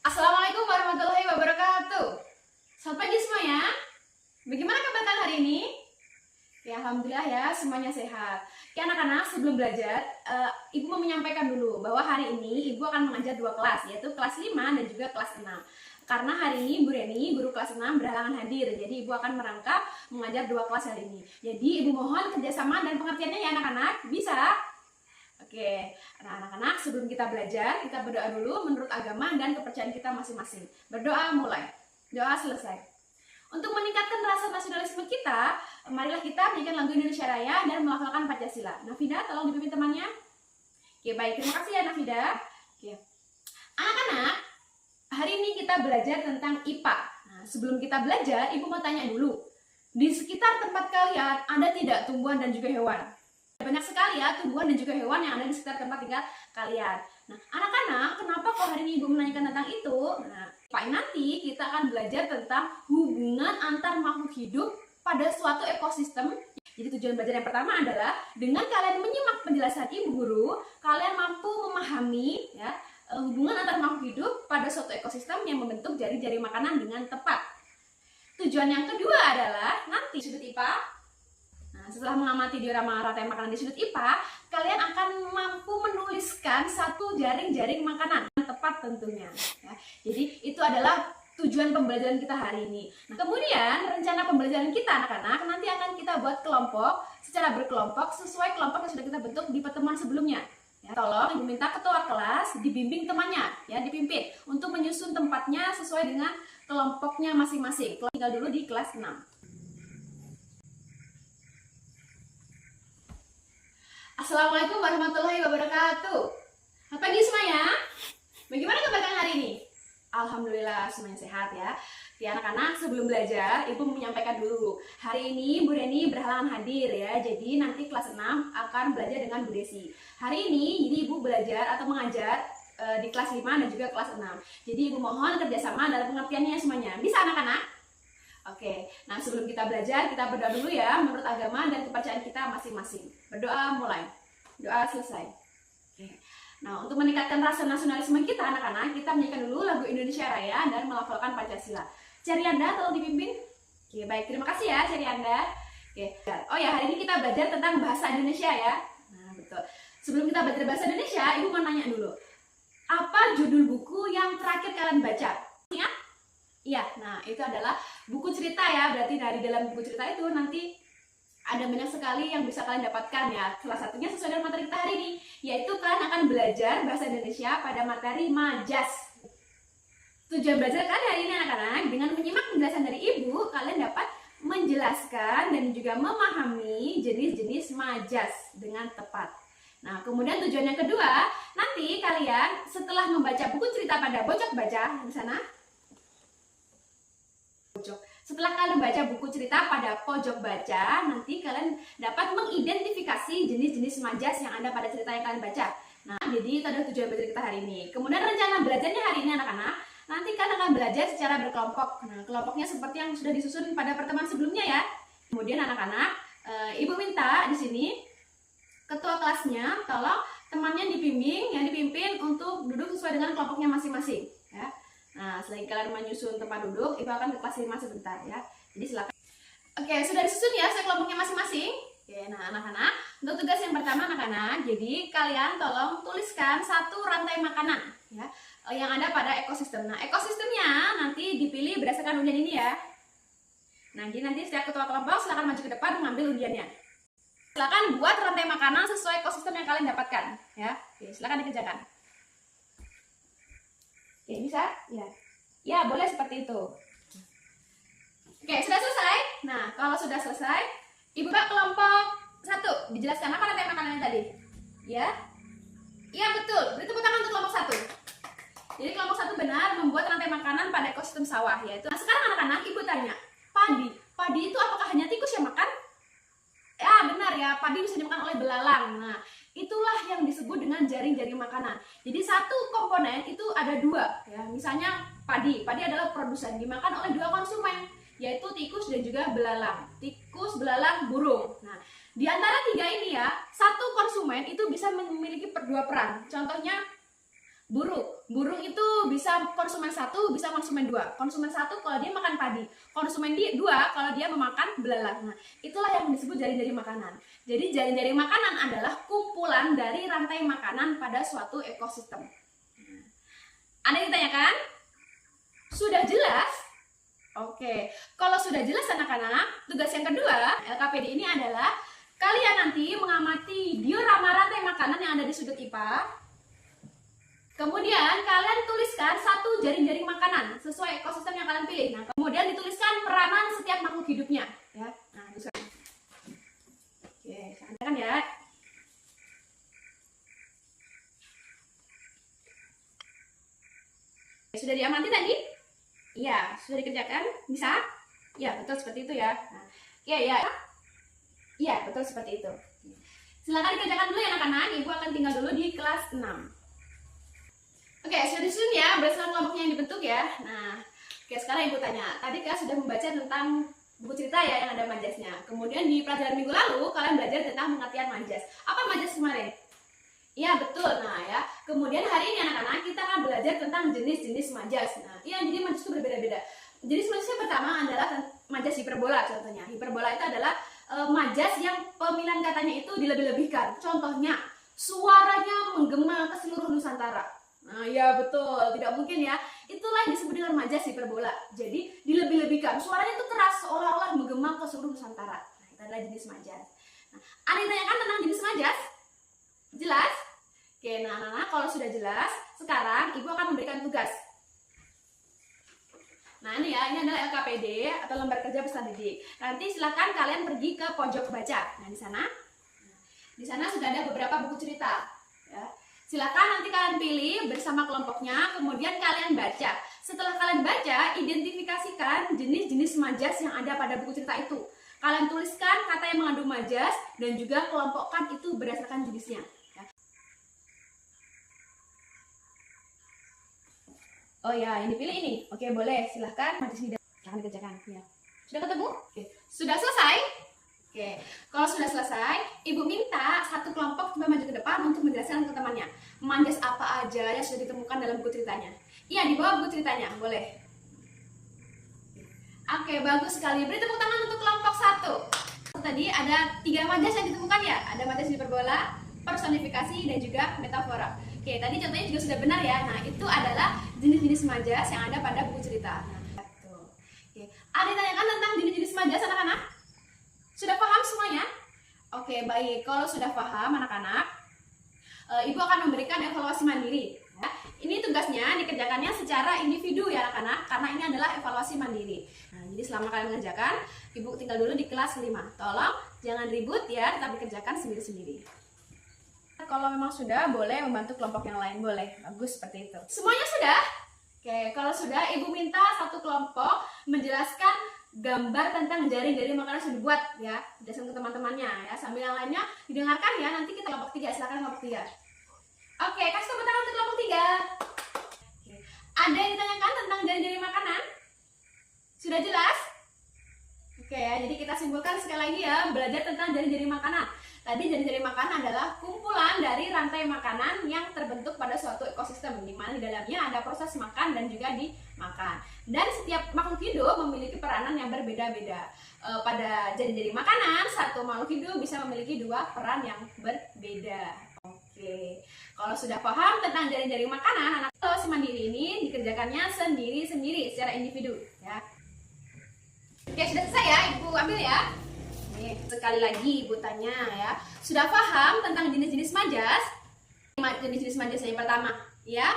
Assalamualaikum warahmatullahi wabarakatuh. Selamat pagi semuanya. Bagaimana kabar kalian hari ini? Ya, alhamdulillah ya, semuanya sehat. Ya anak-anak, sebelum belajar, Ibu mau menyampaikan dulu bahwa hari ini Ibu akan mengajar dua kelas, yaitu kelas 5 dan juga kelas 6. Karena hari ini Bu Reni, guru kelas 6, berhalangan hadir, jadi Ibu akan merangkap mengajar dua kelas hari ini. Jadi Ibu mohon kerjasama dan pengertiannya ya anak-anak, bisa? Oke, nah anak-anak sebelum kita belajar, kita berdoa dulu menurut agama dan kepercayaan kita masing-masing. Berdoa mulai, doa selesai. Untuk meningkatkan rasa nasionalisme kita, marilah kita menyanyikan lagu Indonesia Raya dan melafalkan Pancasila. Nafida, tolong dipimpin temannya. Oke, baik, terima kasih ya Nafida. Oke. Anak-anak, hari ini kita belajar tentang IPA. Nah, sebelum kita belajar, Ibu mau tanya dulu. Di sekitar tempat kalian ada tidak tumbuhan dan juga hewan? Banyak sekali ya tumbuhan dan juga hewan yang ada di sekitar tempat tinggal kalian. Nah, anak-anak, kenapa kok hari ini Ibu menanyakan tentang itu? Nah, Pak, nanti kita akan belajar tentang hubungan antar makhluk hidup pada suatu ekosistem. Jadi tujuan belajar yang pertama adalah dengan kalian menyimak penjelasan Ibu Guru, kalian mampu memahami ya hubungan antar makhluk hidup pada suatu ekosistem yang membentuk jari-jari makanan dengan tepat. Tujuan yang kedua adalah nanti sudut IPA. Nah, setelah mengamati diorama rantai makanan di sudut IPA, kalian akan mampu menuliskan satu jaring-jaring makanan tepat tentunya. Ya. Jadi itu adalah tujuan pembelajaran kita hari ini. Nah, kemudian rencana pembelajaran kita anak-anak nanti akan kita buat kelompok secara berkelompok sesuai kelompok yang sudah kita bentuk di pertemuan sebelumnya. Ya, tolong Ibu minta ketua kelas dibimbing temannya, ya dipimpin untuk menyusun tempatnya sesuai dengan kelompoknya masing-masing. Tinggal dulu di kelas 6. Assalamualaikum warahmatullahi wabarakatuh. Selamat pagi semuanya. Bagaimana kabar kalian hari ini? Alhamdulillah semuanya sehat ya. Ya anak-anak, sebelum belajar Ibu menyampaikan dulu. Hari ini Bu Reni berhalangan hadir ya. Jadi nanti kelas 6 akan belajar dengan Bu Desi. Hari ini jadi Ibu belajar atau mengajar di kelas 5 dan juga kelas 6. Jadi Ibu mohon kerjasama dalam pengertiannya semuanya. Bisa anak-anak? Oke, nah sebelum kita belajar, kita berdoa dulu ya menurut agama dan kepercayaan kita masing-masing. Berdoa mulai, doa selesai. Oke. Nah, untuk meningkatkan rasa nasionalisme kita anak-anak, kita menyanyikan dulu lagu Indonesia Raya dan melafalkan Pancasila. Cerianda, tolong dipimpin. Oke, baik, terima kasih ya Cerianda. Oke. Oh ya, hari ini kita belajar tentang bahasa Indonesia ya. Nah, betul. Sebelum kita belajar bahasa Indonesia, Ibu mau nanya dulu. Apa judul buku yang terakhir kalian baca? Ingat? Iya, nah itu adalah buku cerita ya. Berarti dari dalam buku cerita itu nanti ada banyak sekali yang bisa kalian dapatkan ya. Salah satunya sesuai dengan materi kita hari ini, yaitu kalian akan belajar bahasa Indonesia pada materi majas. Tujuan belajar kalian hari ini anak-anak, dengan menyimak penjelasan dari Ibu, kalian dapat menjelaskan dan juga memahami jenis-jenis majas dengan tepat. Nah, kemudian tujuan yang kedua, nanti kalian setelah membaca buku cerita pada pojok baca di sana. Setelah kalian baca buku cerita pada pojok baca, nanti kalian dapat mengidentifikasi jenis-jenis majas yang ada pada cerita yang kalian baca. Nah, jadi itu adalah tujuan belajar kita hari ini. Kemudian rencana belajarnya hari ini anak-anak, nanti kalian akan belajar secara berkelompok. Nah, kelompoknya seperti yang sudah disusun pada pertemuan sebelumnya ya. Kemudian anak-anak, Ibu minta di sini ketua kelasnya tolong temannya dibimbing, yang dipimpin untuk duduk sesuai dengan kelompoknya masing-masing ya. Nah, selain kalian menyusun tempat duduk, Ibu akan ke kelas 5 sebentar ya. Jadi silakan. Oke, sudah disusun ya sesuai kelompoknya masing-masing. Oke, nah anak-anak, untuk tugas yang pertama anak-anak, jadi kalian tolong tuliskan satu rantai makanan ya yang ada pada ekosistem. Nah, ekosistemnya nanti dipilih berdasarkan undian ini ya. Nah, jadi nanti setiap ketua kelompok silakan maju ke depan mengambil undiannya. Silakan buat rantai makanan sesuai ekosistem yang kalian dapatkan ya. Oke, silakan dikerjakan. Oke, bisa? Ya. Ya, boleh seperti itu. Oke, sudah selesai? Nah, kalau sudah selesai, Ibu buka kelompok 1. Dijelaskan apa rantai makanannya tadi? Ya? Iya, betul. Beri tepuk tangan untuk kelompok 1. Jadi kelompok 1 benar membuat rantai makanan pada ekosistem sawah, yaitu. Nah, sekarang anak-anak, Ibu tanya, padi. Padi itu apakah hanya tikus yang makan? Ya, benar ya. Padi bisa dimakan oleh belalang. Nah, itulah yang disebut dengan jaring-jaring makanan. Jadi satu komponen itu ada dua ya. Misalnya padi adalah produsen, dimakan oleh dua konsumen. yaitu tikus dan juga belalang. Tikus, belalang, burung. Nah, di antara tiga ini ya, satu konsumen itu bisa memiliki dua peran. Contohnya burung. Burung itu bisa konsumen satu, bisa konsumen dua. Konsumen satu kalau dia makan padi, konsumen dua kalau dia memakan belalang. Nah, itulah yang disebut jaring-jaring makanan. Jadi jaring-jaring makanan adalah kumpulan dari rantai makanan pada suatu ekosistem. Ada yang ditanyakan? Sudah jelas? Oke, kalau sudah jelas anak-anak, tugas yang kedua LKPD ini adalah kalian nanti mengamati diorama rantai makanan yang ada di sudut IPA. Kemudian kalian tuliskan satu jaring-jaring makanan sesuai ekosistem yang kalian pilih. Nah, kemudian dituliskan peranan setiap makhluk hidupnya. Ya, nah, tuliskan. Oke, kan ya. Sudah diamati tadi? Iya, sudah dikerjakan? Bisa? Ya, betul seperti itu ya. Nah, ya. Iya, betul seperti itu. Silakan dikerjakan dulu ya anak-anak. Ibu akan tinggal dulu di kelas 6. Oke, sudah disusun ya berdasarkan kelompoknya yang dibentuk ya. Nah, oke, sekarang Ibu tanya. Tadi kalian sudah membaca tentang buku cerita ya yang ada majasnya. Kemudian di pelajaran minggu lalu kalian belajar tentang pengertian majas. Apa majas kemarin? Iya, betul. Nah, ya. Kemudian hari ini anak-anak kita akan belajar tentang jenis-jenis majas. Nah, iya, jadi majas itu berbeda-beda. Jenis majas yang pertama adalah majas hiperbola contohnya. Hiperbola itu adalah majas yang pemilihan katanya itu dilebih-lebihkan. Contohnya, suaranya menggema ke seluruh Nusantara. Nah, ya betul. Tidak mungkin ya. Itulah yang disebut dengan majas hiperbola. Jadi, dilebih-lebihkan. Suaranya itu keras seolah-olah menggema ke seluruh Nusantara. Nah, itu adalah jenis majas. Nah, ada yang tanyakan tentang jenis majas? Jelas? Oke, nah, kalau sudah jelas, sekarang Ibu akan memberikan tugas. Nah, ini ya, ini adalah LKPD atau lembar kerja peserta didik. Nanti silakan kalian pergi ke pojok baca. Nah, di sana sudah ada beberapa buku cerita. Ya. Silakan nanti kalian pilih bersama kelompoknya, kemudian kalian baca. Setelah kalian baca, identifikasikan jenis-jenis majas yang ada pada buku cerita itu. Kalian tuliskan kata yang mengandung majas dan juga kelompokkan itu berdasarkan jenisnya. Oh ya, yang dipilih ini. Oke, boleh. Silahkan. Silahkan dikerjakan. Ya. Sudah ketemu? Oke. Sudah selesai? Oke. Kalau sudah selesai, Ibu minta satu kelompok coba maju ke depan untuk menjelaskan ke temannya. Majas apa aja yang sudah ditemukan dalam buku ceritanya. Iya, di bawah buku ceritanya. Boleh. Oke, bagus sekali. Beri tepuk tangan untuk kelompok 1. Tadi ada 3 majas yang ditemukan ya. Ada majas hiperbola, personifikasi, dan juga metafora. Oke, tadi contohnya juga sudah benar ya. Nah, itu adalah jenis-jenis majas yang ada pada buku cerita. Nah, oke. Ada yang tanyakan tentang jenis-jenis majas anak-anak? Sudah paham semuanya? Oke, baik. Kalau sudah paham anak-anak, Ibu akan memberikan evaluasi mandiri. Ya. Ini tugasnya dikerjakannya secara individu ya anak-anak, karena ini adalah evaluasi mandiri. Nah, jadi selama kalian mengerjakan, Ibu tinggal dulu di kelas 5. Tolong jangan ribut ya, tetap dikerjakan sendiri-sendiri. Kalau memang sudah, boleh membantu kelompok yang lain, boleh. Bagus, seperti itu. Semuanya sudah? Oke, kalau sudah, Ibu minta satu kelompok menjelaskan gambar tentang jaring-jaring makanan sudah dibuat ya. Jelaskan ke teman-temannya ya. Sambil yang lainnya didengarkan ya. Nanti kita kelompok 3, silakan kelompok 3. Oke, kasih tepuk tangan untuk kelompok 3. Oke. Ada yang ditanyakan tentang jaring-jaring makanan? Sudah jelas? Oke ya, jadi kita simpulkan sekali lagi ya, belajar tentang jaring-jaring makanan. Tadi jaring-jaring makanan adalah kumpulan dari rantai makanan yang terbentuk pada suatu ekosistem, di mana di dalamnya ada proses makan dan juga dimakan. Dan setiap makhluk hidup memiliki peranan yang berbeda-beda. Pada jaring-jaring makanan, satu makhluk hidup bisa memiliki 2 peran yang berbeda. Oke, kalau sudah paham tentang jaring-jaring makanan, anak evaluasi mandiri ini dikerjakannya sendiri-sendiri secara individu. Ya. Oke, sudah selesai ya, Ibu ambil ya. Nih, sekali lagi Ibu tanya ya, sudah paham tentang jenis-jenis majas? Jenis-jenis majas yang pertama, ya?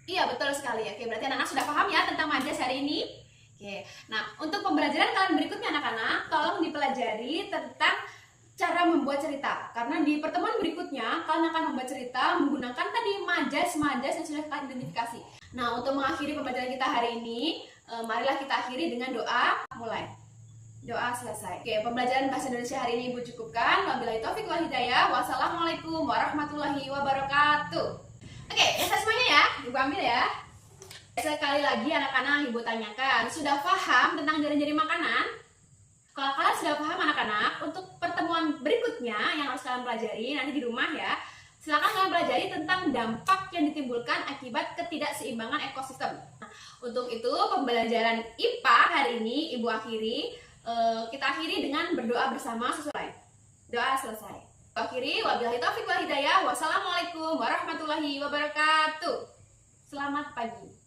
Iya, betul sekali. Oke, berarti anak-anak sudah paham ya tentang majas hari ini? Oke, nah untuk pembelajaran kalian berikutnya anak-anak, tolong dipelajari tentang cara membuat cerita. Karena di pertemuan berikutnya, kalian akan membuat cerita menggunakan tadi majas-majas yang sudah kalian identifikasi. Nah, untuk mengakhiri pembelajaran kita hari ini, marilah kita akhiri dengan doa. Mulai. Doa selesai. Oke, pembelajaran bahasa Indonesia hari ini Ibu cukupkan. Wabillahi taufiq wal hidayah. Wassalamualaikum warahmatullahi wabarakatuh. Oke, selesai semuanya ya. Ibu ambil ya. Sekali lagi anak-anak, Ibu tanyakan, sudah paham tentang jari-jari makanan? Kalau kalian sudah paham anak-anak, untuk pertemuan berikutnya yang harus kalian pelajari nanti di rumah ya, silakan kalian pelajari tentang dampak yang ditimbulkan akibat ketidakseimbangan ekosistem. Nah, untuk itu pembelajaran IPA hari ini Ibu akhiri. Kita akhiri dengan berdoa bersama sesuai. Doa selesai. Akhiri, wabillahi taufiq wal hidayah. Wassalamualaikum warahmatullahi wabarakatuh. Selamat pagi.